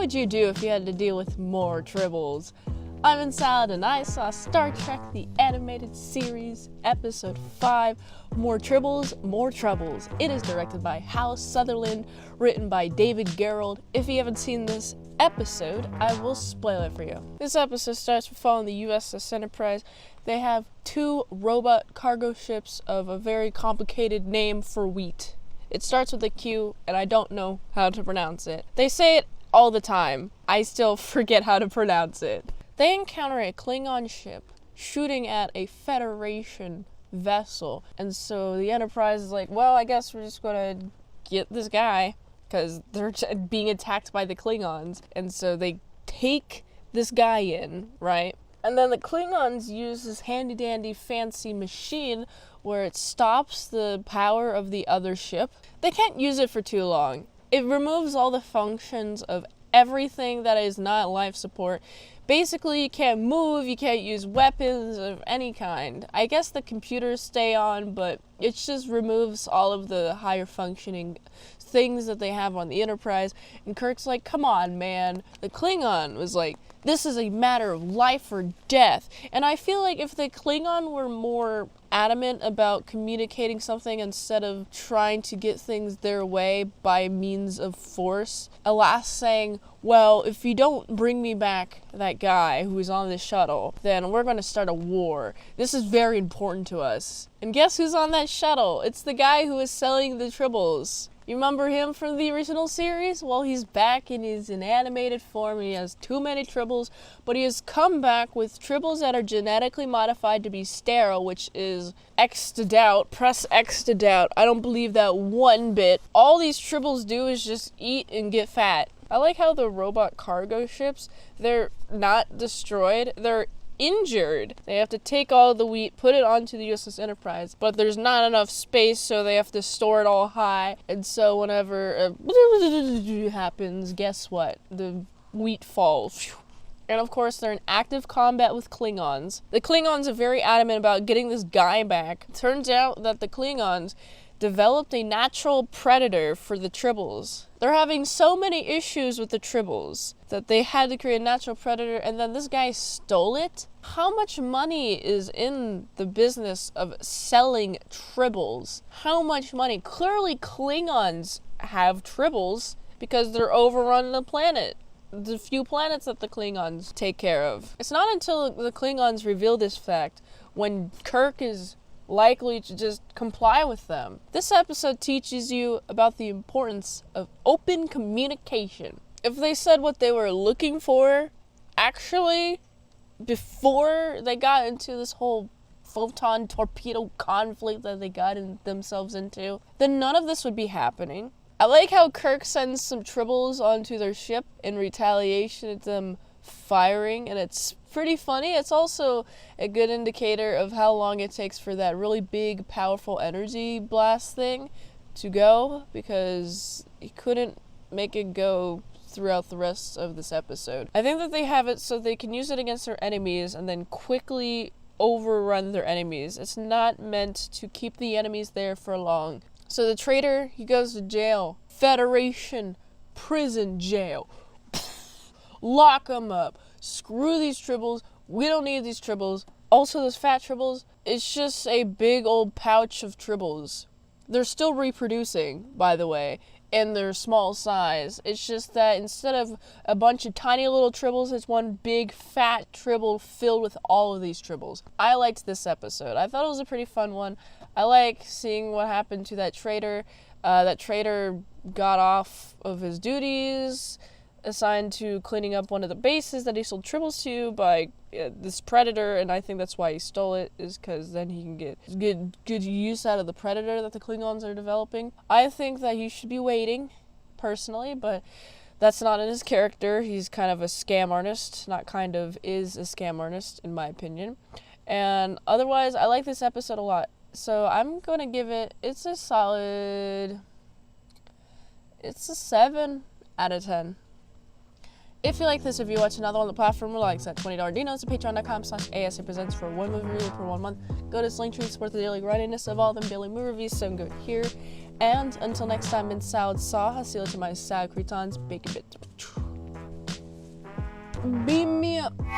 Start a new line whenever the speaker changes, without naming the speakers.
would you do if you had to deal with more tribbles? I'm in Salad and I saw Star Trek the Animated Series, Episode 5, More Tribbles, More Troubles. It is directed by Hal Sutherland, written by David Gerrold. If you haven't seen this episode, I will spoil it for you. This episode starts with following the USS Enterprise. They have 2 robot cargo ships of a very complicated name for wheat. It starts with a Q, and I don't know how to pronounce it. They say it all the time. I still forget how to pronounce it. They encounter a Klingon ship shooting at a Federation vessel. And so the Enterprise is like, well, I guess we're just gonna get this guy because they're being attacked by the Klingons. And so they take this guy in, right? And then the Klingons use this handy-dandy fancy machine where it stops the power of the other ship. They can't use it for too long. It removes all the functions of everything that is not life support. Basically, you can't move, you can't use weapons of any kind. I guess the computers stay on, but it just removes all of the higher functioning things that they have on the Enterprise. And Kirk's like, come on, man. The Klingon was like, this is a matter of life or death. And I feel like if the Klingon were more adamant about communicating something instead of trying to get things their way by means of force, alas saying, well, if you don't bring me back that guy who is on this shuttle, then we're going to start a war. This is very important to us. And guess who's on that shuttle? It's the guy who is selling the tribbles. You remember him from the original series? Well, he's back and he's in animated form. He has too many tribbles, but he has come back with tribbles that are genetically modified to be sterile, which is X to doubt. Press X to doubt. I don't believe that one bit. All these tribbles do is just eat and get fat. I like how the robot cargo ships, they're not destroyed. They're injured. They have to take all the wheat, put it onto the USS Enterprise, but there's not enough space, so they have to store it all high. And so whenever happens, guess what? The wheat falls. And of course, they're in active combat with Klingons. The Klingons are very adamant about getting this guy back. Turns out that the Klingons developed a natural predator for the tribbles. They're having so many issues with the tribbles that they had to create a natural predator, and then this guy stole it. How much money is in the business of selling tribbles? How much money? Clearly Klingons have tribbles because they're overrunning the planet. The few planets that the Klingons take care of. It's not until the Klingons reveal this fact when Kirk is likely to just comply with them. This episode teaches you about the importance of open communication. If they said what they were looking for, actually, before they got into this whole photon torpedo conflict that they got themselves into, then none of this would be happening. I like how Kirk sends some tribbles onto their ship in retaliation at them firing, and it's pretty funny. It's also a good indicator of how long it takes for that really big, powerful energy blast thing to go, because he couldn't make it go throughout the rest of this episode. I think that they have it so they can use it against their enemies and then quickly overrun their enemies. It's not meant to keep the enemies there for long. So the traitor, he goes to jail. Federation prison jail. Lock him up. Screw these tribbles. We don't need these tribbles. Also, those fat tribbles, it's just a big old pouch of tribbles. They're still reproducing, by the way, in their small size. It's just that instead of a bunch of tiny little tribbles, it's one big fat tribble filled with all of these tribbles. I liked this episode. I thought it was a pretty fun one. I like seeing what happened to that traitor. That traitor got off of his duties, assigned to cleaning up one of the bases that he sold tribbles to by this predator, and I think that's why he stole it, is because then he can get good use out of the predator that the Klingons are developing. I think that he should be waiting, personally, but that's not in his character. He's kind of a scam artist, not kind of, is a scam artist, in my opinion. And otherwise, I like this episode a lot. So I'm going to give it, it's a 7 out of 10. If you like this, if you watch another on the platform, relax at $20 Dinos at patreon.com/ASEpresents for one movie review per 1 month. Go to this link tree to support the daily grindiness of all them daily movie reviews, so good here. And until next time, in Salad Saw, I'll see you to my salad cretons, bacon bit. beam me up.